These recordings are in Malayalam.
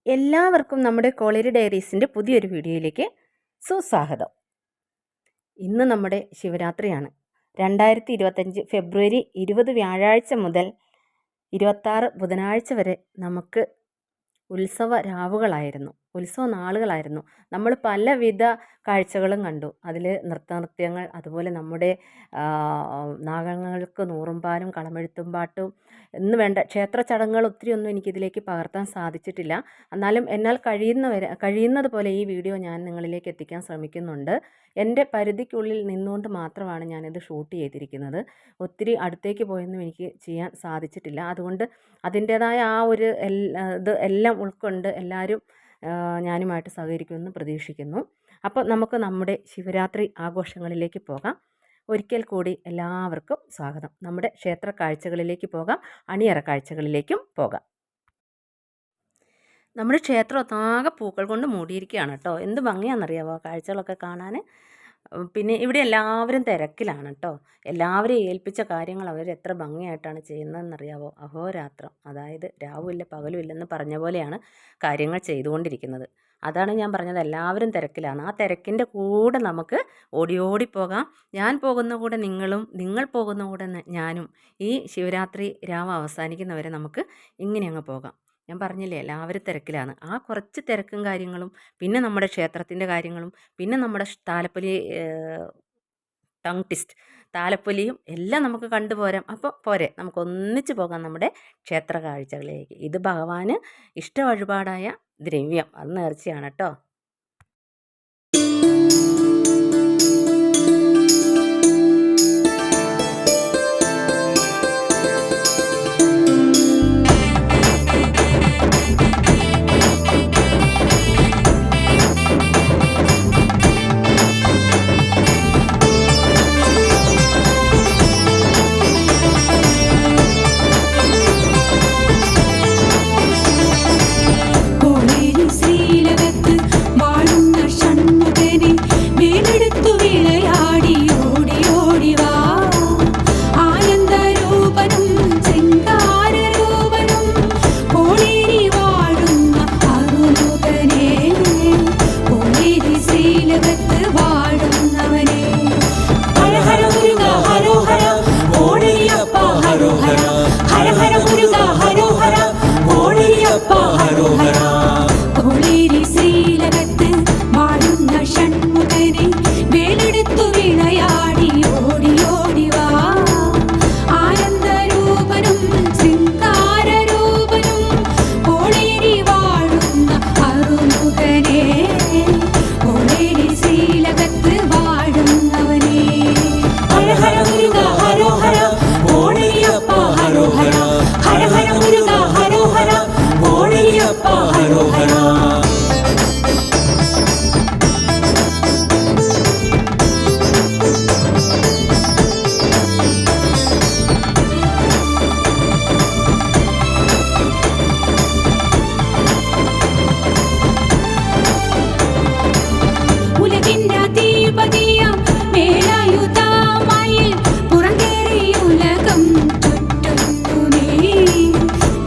എല്ലാവർക്കും നമ്മുടെ കോളേരി ഡയറീസിൻ്റെ പുതിയൊരു വീഡിയോയിലേക്ക് സുസ്വാഗതം. ഇന്ന് നമ്മുടെ ശിവരാത്രിയാണ്. 2025 ഫെബ്രുവരി 20 വ്യാഴാഴ്ച മുതൽ 26 ബുധനാഴ്ച വരെ നമുക്ക് ഉത്സവ രാവുകളായിരുന്നു, ഉത്സവ നാളുകളായിരുന്നു. നമ്മൾ പലവിധ കാഴ്ചകളും കണ്ടു. അതിൽ നൃത്തങ്ങൾ, അതുപോലെ നമ്മുടെ നാഗങ്ങൾക്ക് നൂറുംപാലും കളമെഴുത്തും പാട്ടും എന്ന് വേണ്ട ക്ഷേത്ര ചടങ്ങുകൾ ഒത്തിരിയൊന്നും എനിക്കിതിലേക്ക് പകർത്താൻ സാധിച്ചിട്ടില്ല. എന്നാലും എന്നാൽ കഴിയുന്നത് പോലെ ഈ വീഡിയോ ഞാൻ നിങ്ങളിലേക്ക് എത്തിക്കാൻ ശ്രമിക്കുന്നുണ്ട്. എൻ്റെ പരിധിക്കുള്ളിൽ നിന്നുകൊണ്ട് മാത്രമാണ് ഞാനിത് ഷൂട്ട് ചെയ്തിരിക്കുന്നത്. ഒത്തിരി അടുത്തേക്ക് പോയൊന്നും എനിക്ക് ചെയ്യാൻ സാധിച്ചിട്ടില്ല. അതുകൊണ്ട് അതിൻ്റേതായ ആ ഒരു ഇത് എല്ലാം ഉൾക്കൊണ്ട് എല്ലാവരും ഞാനുമായിട്ട് സഹകരിക്കുമെന്ന് പ്രതീക്ഷിക്കുന്നു. അപ്പോൾ നമുക്ക് നമ്മുടെ ശിവരാത്രി ആഘോഷങ്ങളിലേക്ക് പോകാം. ഒരിക്കൽ കൂടി എല്ലാവർക്കും സ്വാഗതം. നമ്മുടെ ക്ഷേത്ര കാഴ്ചകളിലേക്ക് പോകാം, അണിയറ കാഴ്ചകളിലേക്കും പോകാം. നമ്മുടെ ക്ഷേത്രം ഒന്നാകെ പൂക്കൾ കൊണ്ട് മൂടിയിരിക്കുകയാണ് കേട്ടോ. എന്ത് ഭംഗിയാണെന്നറിയാമോ കാഴ്ചകളൊക്കെ കാണാൻ. പിന്നെ ഇവിടെ എല്ലാവരും തിരക്കിലാണ് കേട്ടോ. എല്ലാവരെയും ഏൽപ്പിച്ച കാര്യങ്ങൾ അവർ എത്ര ഭംഗിയായിട്ടാണ് ചെയ്യുന്നതെന്നറിയാമോ. അഹോരാത്രം, അതായത് രാവുമില്ല പകലുമില്ലെന്ന് പറഞ്ഞ പോലെയാണ് കാര്യങ്ങൾ ചെയ്തുകൊണ്ടിരിക്കുന്നത്. അതാണ് ഞാൻ പറഞ്ഞത്, എല്ലാവരും തിരക്കിലാണ്. ആ തിരക്കിൻ്റെ കൂടെ നമുക്ക് ഓടി ഓടി പോകാം. ഞാൻ പോകുന്ന കൂടെ നിങ്ങളും, നിങ്ങൾ പോകുന്ന കൂടെ ഞാനും. ഈ ശിവരാത്രി രാവ് അവസാനിക്കുന്നവരെ നമുക്ക് ഇങ്ങനെ അങ്ങ് പോകാം. ഞാൻ പറഞ്ഞില്ലേ എല്ലാവരും തിരക്കിലാണ്. ആ കുറച്ച് തിരക്കും കാര്യങ്ങളും, പിന്നെ നമ്മുടെ ക്ഷേത്രത്തിൻ്റെ കാര്യങ്ങളും, പിന്നെ നമ്മുടെ താലപ്പൊലി ടങ് ട്വിസ്റ്റ് താലപ്പൊലിയും എല്ലാം നമുക്ക് കണ്ടുപോരാം. അപ്പോൾ പോരെ, നമുക്ക് ഒന്നിച്ച് പോകാം നമ്മുടെ ക്ഷേത്ര കാഴ്ചകളിലേക്ക്. ഇത് ഭഗവാന് ഇഷ്ട വഴിപാടായ ദ്രവ്യം, അത് നേർച്ചയാണ് കേട്ടോ.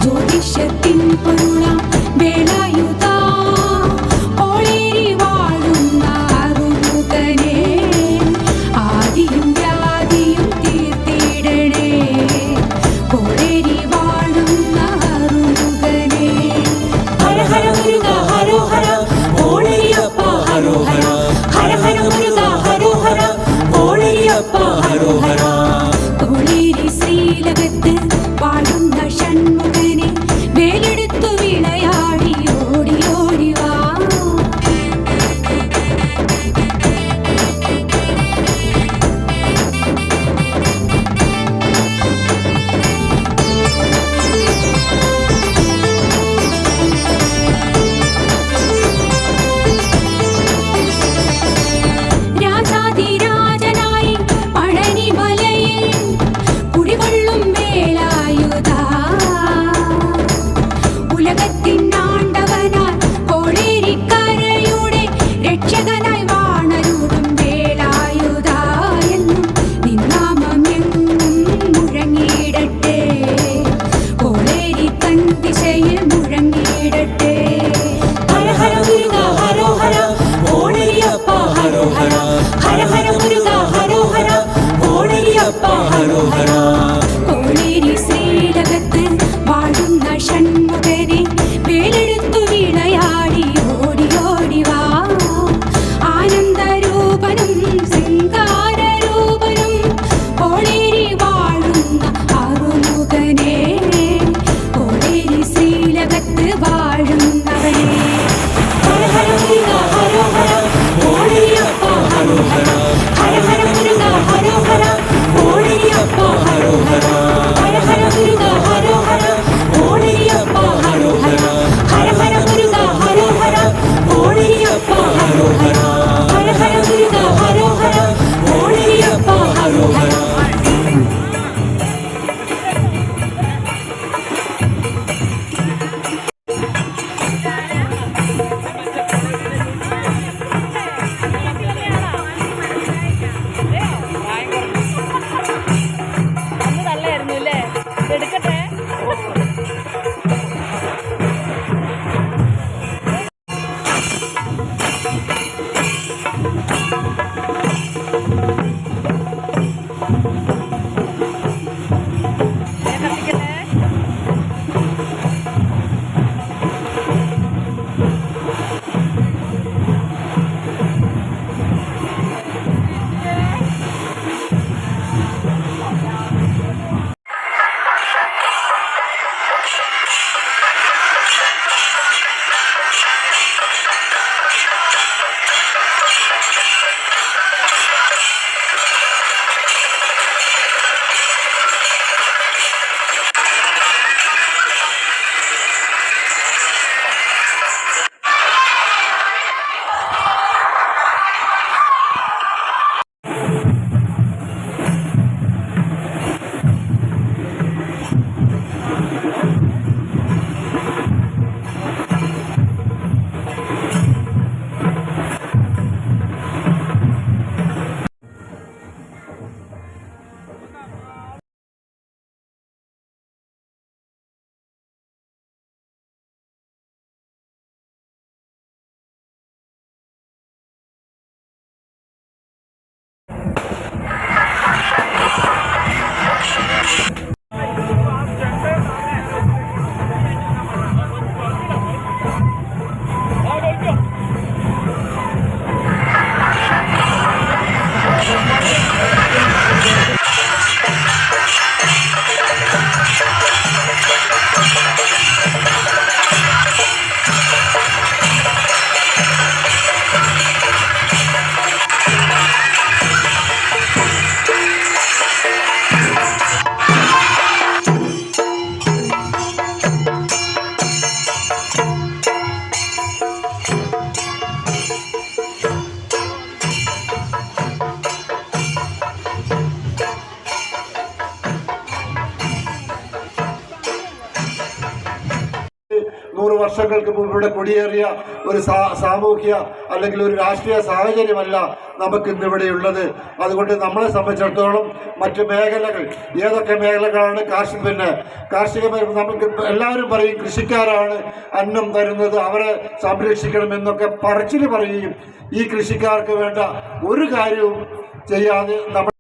ജ്യോതിഷത്തിൻ പൊരുളാം വേലായുധ 100 വർഷങ്ങൾക്ക് മുമ്പ് ഇവിടെ കുടിയേറിയ ഒരു സാമൂഹ്യ അല്ലെങ്കിൽ ഒരു രാഷ്ട്രീയ സാഹചര്യമല്ല നമുക്ക് ഇന്നിവിടെയുള്ളത്. അതുകൊണ്ട് നമ്മളെ സംബന്ധിച്ചിടത്തോളം മറ്റ് മേഖലകൾ ഏതൊക്കെ മേഖലകളാണ് കാർഷിക നമുക്ക് എല്ലാവരും പറയും കൃഷിക്കാരാണ് അന്നം തരുന്നത്, അവരെ സംരക്ഷിക്കണമെന്നൊക്കെ പറച്ചിൽ പറയുകയും ഈ കൃഷിക്കാർക്ക് വേണ്ട ഒരു കാര്യവും ചെയ്യാതെ നമ്മൾ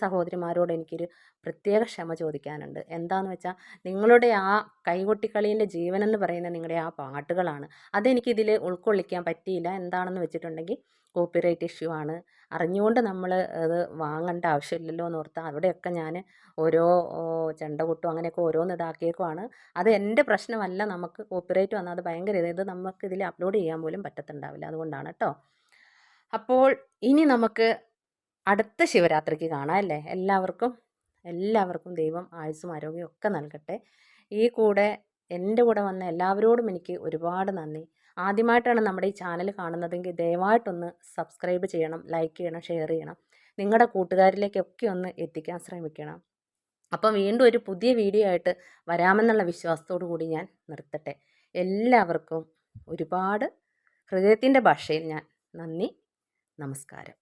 സഹോദരിമാരോട് എനിക്കൊരു പ്രത്യേക ക്ഷമ ചോദിക്കാനുണ്ട്. എന്താണെന്ന് വെച്ചാൽ നിങ്ങളുടെ ആ കൈകൊട്ടിക്കളീൻ്റെ ജീവനെന്ന് പറയുന്ന നിങ്ങളുടെ ആ പാട്ടുകളാണ്. അതെനിക്കിതിൽ ഉൾക്കൊള്ളിക്കാൻ പറ്റിയില്ല. എന്താണെന്ന് വെച്ചിട്ടുണ്ടെങ്കിൽ കോപ്പിറൈറ്റ് ഇഷ്യൂ ആണ്. അറിഞ്ഞുകൊണ്ട് നമ്മൾ അത് വാങ്ങേണ്ട ആവശ്യമില്ലല്ലോ എന്ന് ഓർത്ത് അവിടെയൊക്കെ ഞാൻ ഓരോ ചെണ്ടകൊട്ടും അങ്ങനെയൊക്കെ ഓരോന്ന് ഇതാക്കിയേക്കുവാണ്. അത് എൻ്റെ പ്രശ്നമല്ല. നമുക്ക് കോപ്പിറൈറ്റ് വന്നാൽ അത് ഭയങ്കര ഇത് നമുക്കിതിൽ അപ്ലോഡ് ചെയ്യാൻ പോലും പറ്റത്തുണ്ടാവില്ല. അതുകൊണ്ടാണ് കേട്ടോ. അപ്പോൾ ഇനി നമുക്ക് അടുത്ത ശിവരാത്രിക്ക് കാണാം അല്ലേ. എല്ലാവർക്കും ദൈവം ആയുസ്സും ആരോഗ്യവും ഒക്കെ നൽകട്ടെ. ഈ കൂടെ എൻ്റെ കൂടെ വന്ന എല്ലാവരോടും എനിക്ക് ഒരുപാട് നന്ദി. ആദ്യമായിട്ടാണ് നമ്മുടെ ഈ ചാനൽ കാണുന്നതെങ്കിൽ ദയവായിട്ടൊന്ന് സബ്സ്ക്രൈബ് ചെയ്യണം, ലൈക്ക് ചെയ്യണം, ഷെയർ ചെയ്യണം. നിങ്ങളുടെ കൂട്ടുകാരിലേക്കൊക്കെ ഒന്ന് എത്തിക്കാൻ ശ്രമിക്കണം. അപ്പം വീണ്ടും ഒരു പുതിയ വീഡിയോ ആയിട്ട് വരാമെന്നുള്ള വിശ്വാസത്തോടു കൂടി ഞാൻ നിർത്തട്ടെ. എല്ലാവർക്കും ഒരുപാട് ഹൃദയത്തിൻ്റെ ഭാഷയിൽ ഞാൻ നന്ദി, നമസ്കാരം.